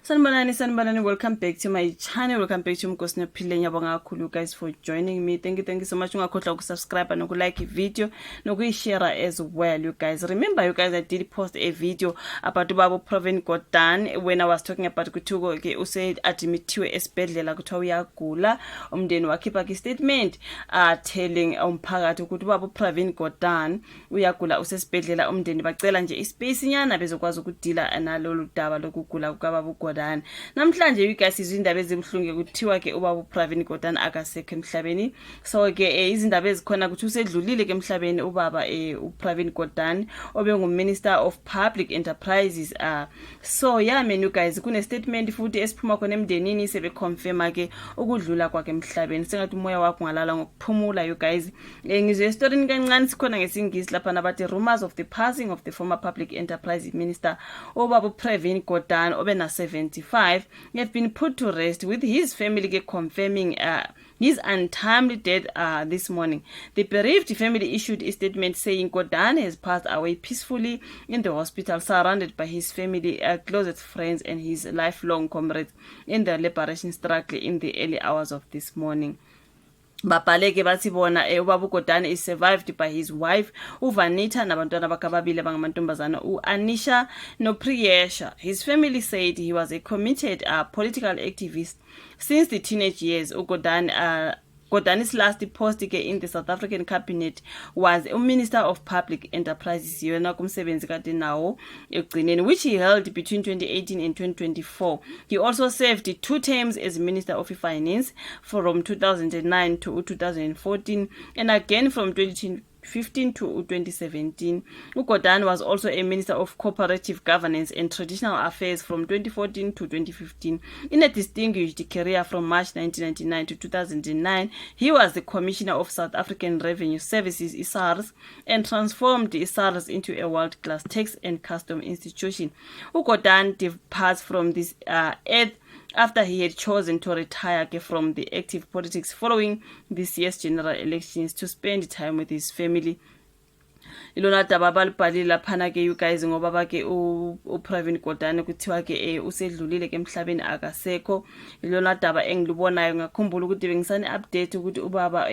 Sanibonani, welcome back to my channel. Welcome back to Mkosini Ophilileyo. Ngiyabonga kakhulu you guys for joining me. Thank you so much. Ungakhohlwa ukusubscribe nokulike video nokuyishare as well, you guys. Remember, you guys, I did post a video about Ubaba Pravin Gordhan when I was talking about Kutugo ke use admittiwe esibhedlela kuthiwa uyagula. Umndeni wakhipha ke statement telling umphakathi ukuthi Ubaba Pravin Gordhan uyagula usesibhedlela. Umndeni bacela nje ispace nyana bezokwazi ukudila nalolu daba lokugula kukaBaba Gordhan. Namhlanje you guys izindaba ezibhlungu kuthiwa ke Ubaba Pravin Gordhan akasekho emhlabeni. So ke izindaba ezikhona ukuthi usedlulile ke emhlabeni ubaba uPravin Gordhan obenguMinister of Public Enterprises. So yeah man, you guys, kune statement futhi esiphuma khona emndenini sebe confirma ke ukudlula kwakhe emhlabeni. Sengathi umoya wakho ngalala ngokuphumula you guys. Ngizwe story kancane sikhona ngesingisi lapha nabathi rumors of the passing of the former Public Enterprise Minister Ubaba Pravin Gordhan obena 75 have been put to rest, with his family confirming his untimely death this morning. The bereaved family issued a statement saying Gordhan has passed away peacefully in the hospital, surrounded by his family, closest friends and his lifelong comrades in the liberation struggle in the early hours of this morning. Babhaleke bathi bona Ubaba Gordhan is survived by his wife uVanita nabantwana bakhe ababili abangamantombazana uAnisha noPriyesha. His family said he was a committed political activist since the teenage years. Gordhan's last post in the South African cabinet was Minister of Public Enterprises, which he held between 2018 and 2024. He also served 2 terms as Minister of Finance from 2009 to 2014 and again from 2015 to 2017. Gordhan was also a Minister of Cooperative Governance and Traditional Affairs from 2014 to 2015. In a distinguished career from March 1999 to 2009, he was the Commissioner of South African Revenue Services, SARS, and transformed SARS into a world-class tax and custom institution. Gordhan departs from this earth after he had chosen to retire from the active politics following this year's general elections to spend time with his family. Ilona daba balibhalile laphana ke you guys ngoba bake uPravin Gordhan kuthiwa ke usedlulile ke emhlabeni akasekho. Ilona daba engilibonayo ngakhumbula ukuthi bengisane update ukuthi ubaba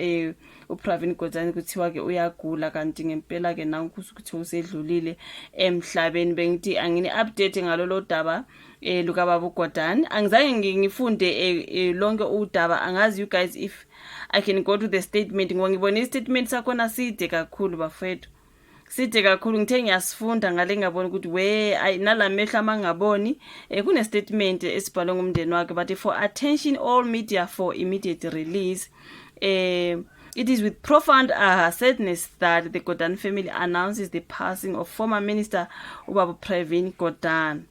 uPravin Gordhan kuthiwa ke uyagula kanti ngempela ke nankuthi ukuthi usedlulile emhlabeni. Bengithi angini update ngalolo daba luka Baba Gordhan. Angizange ngifunde lonke udaba. Angazi you guys if I can go to the statement ngoba ngibona istatement sakhona side kakhulu bafethu. Side kakhulu ngithe ngiyasifunda ngale ngabona ukuthi nalamehla mangaboni kune statement esibhalwe ngumndeni wakhe but for attention all media for immediate release. It is with profound sadness that the Gordhan family announces the passing of former Minister Ubaba Pravin Gordhan.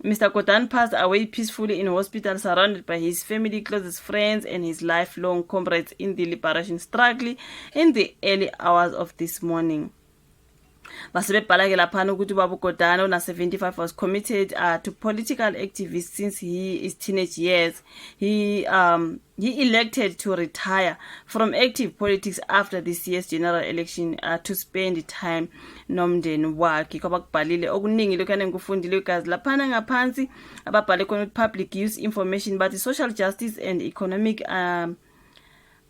Mr. Gordhan passed away peacefully in hospital, surrounded by his family, closest friends, and his lifelong comrades in the liberation struggle in the early hours of this morning. Basebebhala ke laphana ukuthi Ubaba Gordhan ona 75 was committed to political activism since his teenage years. He elected to retire from active politics after this year's general election to spend time nomndeni wakhe. Kwabakubhalile okuningi lokane ngikufundile guys laphana ngaphansi ababhale khona public use information but social justice and economic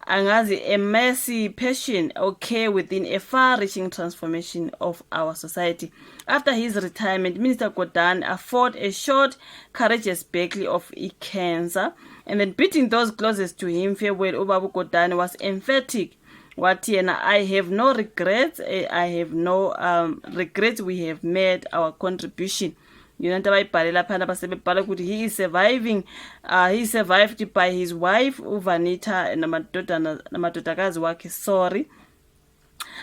angazi emancipation occur within a far-reaching transformation of our society. After his retirement, Minister Gordhan fought a short, courageous battle of cancer, and then beating those closest to him farewell. Ubaba Gordhan was emphatic. I have no regrets. I have no regrets. We have made our contribution. He is surviving. He survived by his wife uVanita and namadodakazi wakhe. Sorry.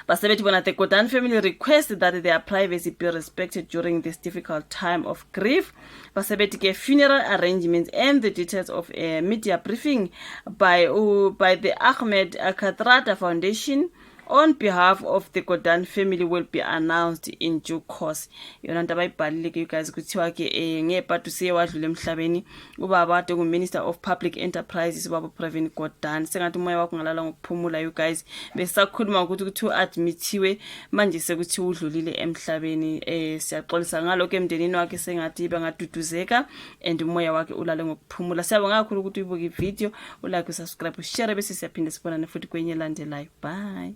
Basebethi bona the Gordhan family requests that their privacy be respected during this difficult time of grief. Basebethi ke funeral arrangements and the details of a media briefing by the Ahmed Kathrada Foundation on behalf of the Gordhan family will be announced in due course. Yona nto abayibhalile ke you guys kuthiwa ke ngePatu siye wadlula emhlabeni ubaba ade Minister of Public Enterprises ubaba Pravin Gordhan. Sengathi umoya wakho ngalala ngokuphumula you guys. Besakhuluma ukuthi kuthiwa admithiwe manje sekuthi udlulile emhlabeni. Siyaxolisa ngalokho emndenini wakhe sengathi bangaduduzeka and umoya wakhe ulale ngokuphumula. Siyabonga kakhulu ukuthi uyibuke ivideo, ulike, usubscribe, ushare bese siyaphinde sibonane futhi kwenye elandelayo. Bye.